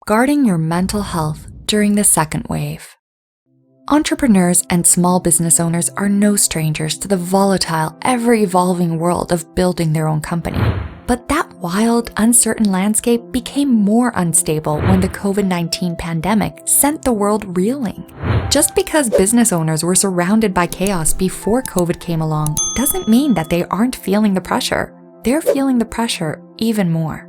Guarding your mental health during the second wave. Entrepreneurs and small business owners are no strangers to the volatile, ever-evolving world of building their own company. But that wild, uncertain landscape became more unstable when the COVID-19 pandemic sent the world reeling. Just because business owners were surrounded by chaos before COVID came along doesn't mean that they aren't feeling the pressure. They're feeling the pressure even more.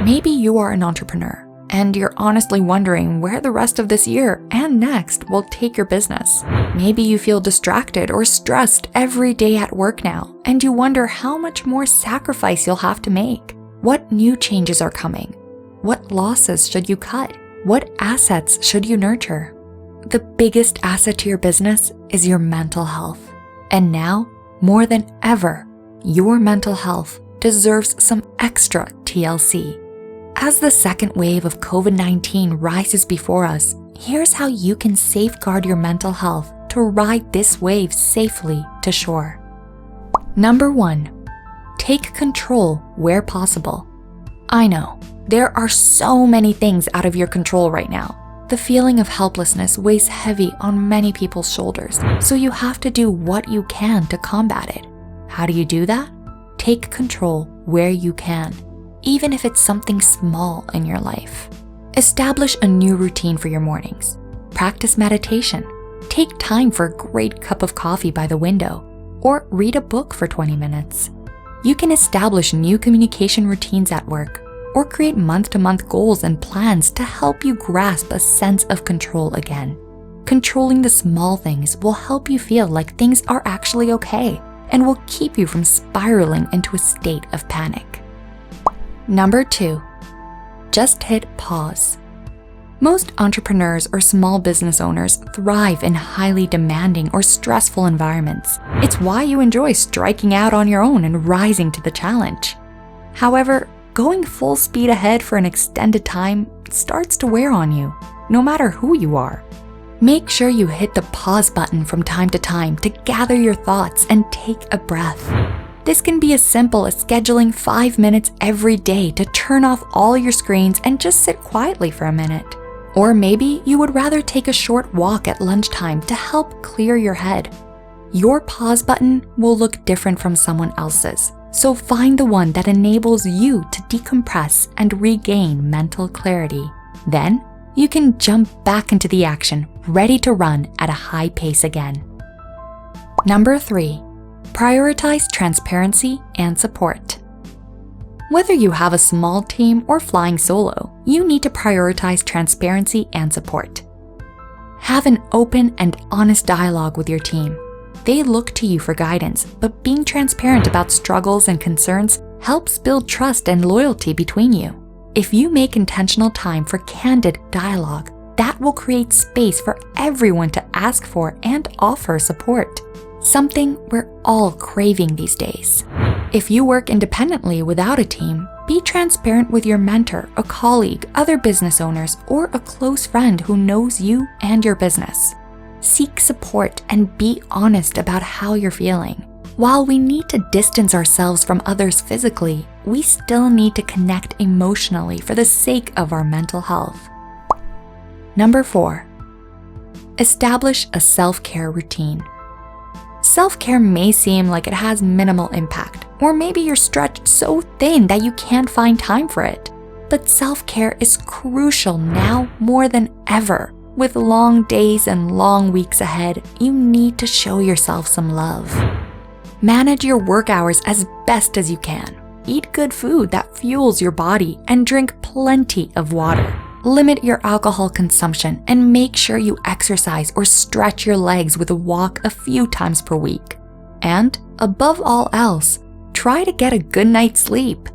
Maybe you are an entrepreneur, and you're honestly wondering where the rest of this year and next will take your business. Maybe you feel distracted or stressed every day at work now, and you wonder how much more sacrifice you'll have to make. What new changes are coming? What losses should you cut? What assets should you nurture? The biggest asset to your business is your mental health. And now, more than ever, your mental health deserves some extra TLC. As the second wave of COVID-19 rises before us, here's how you can safeguard your mental health to ride this wave safely to shore. Number 1, take control where possible. I know, there are so many things out of your control right now. The feeling of helplessness weighs heavy on many people's shoulders, so you have to do what you can to combat it. How do you do that? Take control where you can, even if it's something small in your life. Establish a new routine for your mornings. Practice meditation. Take time for a great cup of coffee by the window, or read a book for 20 minutes. You can establish new communication routines at work, or create month-to-month goals and plans to help you grasp a sense of control again. Controlling the small things will help you feel like things are actually okay and will keep you from spiraling into a state of panic. Number 2, just hit pause. Most entrepreneurs or small business owners thrive in highly demanding or stressful environments. It's why you enjoy striking out on your own and rising to the challenge. However, going full speed ahead for an extended time starts to wear on you, no matter who you are. Make sure you hit the pause button from time to time to gather your thoughts and take a breath. This can be as simple as scheduling 5 minutes every day to turn off all your screens and just sit quietly for a minute. Or maybe you would rather take a short walk at lunchtime to help clear your head. Your pause button will look different from someone else's, so find the one that enables you to decompress and regain mental clarity. Then, you can jump back into the action, ready to run at a high pace again. Number 3, prioritize transparency and support. Whether you have a small team or flying solo, you need to prioritize transparency and support. Have an open and honest dialogue with your team. They look to you for guidance, but being transparent about struggles and concerns helps build trust and loyalty between you. If you make intentional time for candid dialogue, that will create space for everyone to ask for and offer support, something we're all craving these days. If you work independently without a team, be transparent with your mentor, a colleague, other business owners, or a close friend who knows you and your business. Seek support and be honest about how you're feeling. While we need to distance ourselves from others physically, we still need to connect emotionally for the sake of our mental health. Number 4, establish a self-care routine. Self-care may seem like it has minimal impact, or maybe you're stretched so thin that you can't find time for it. But self-care is crucial now more than ever. With long days and long weeks ahead, you need to show yourself some love. Manage your work hours as best as you can. Eat good food that fuels your body and drink plenty of water. Limit your alcohol consumption and make sure you exercise or stretch your legs with a walk a few times per week. And above all else, try to get a good night's sleep.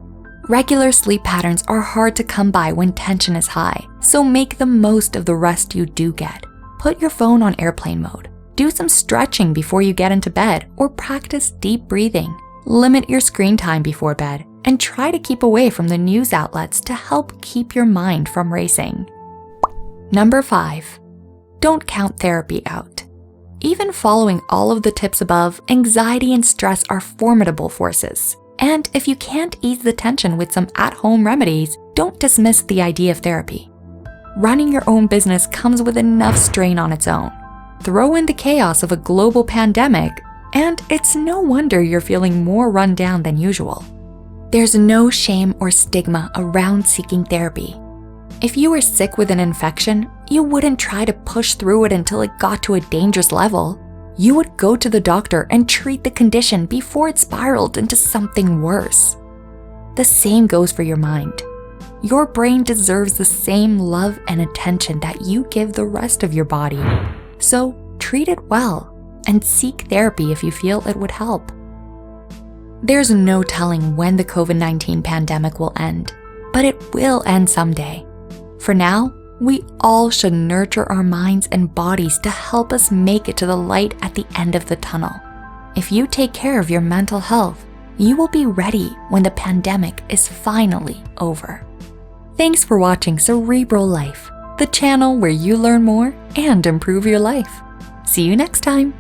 Regular sleep patterns are hard to come by when tension is high, so make the most of the rest you do get. Put your phone on airplane mode. Do some stretching before you get into bed or practice deep breathing. Limit your screen time before bed and try to keep away from the news outlets to help keep your mind from racing. Number 5, don't count therapy out. Even following all of the tips above, anxiety and stress are formidable forces. And if you can't ease the tension with some at-home remedies, don't dismiss the idea of therapy. Running your own business comes with enough strain on its own. Throw in the chaos of a global pandemic, and it's no wonder you're feeling more run down than usual. There's no shame or stigma around seeking therapy. If you were sick with an infection, you wouldn't try to push through it until it got to a dangerous level. You would go to the doctor and treat the condition before it spiraled into something worse. The same goes for your mind. Your brain deserves the same love and attention that you give the rest of your body. So treat it well and seek therapy if you feel it would help. There's no telling when the COVID-19 pandemic will end, but it will end someday. For now, we all should nurture our minds and bodies to help us make it to the light at the end of the tunnel. If you take care of your mental health, you will be ready when the pandemic is finally over. Thanks for watching Cerebral Life, the channel where you learn more and improve your life. See you next time.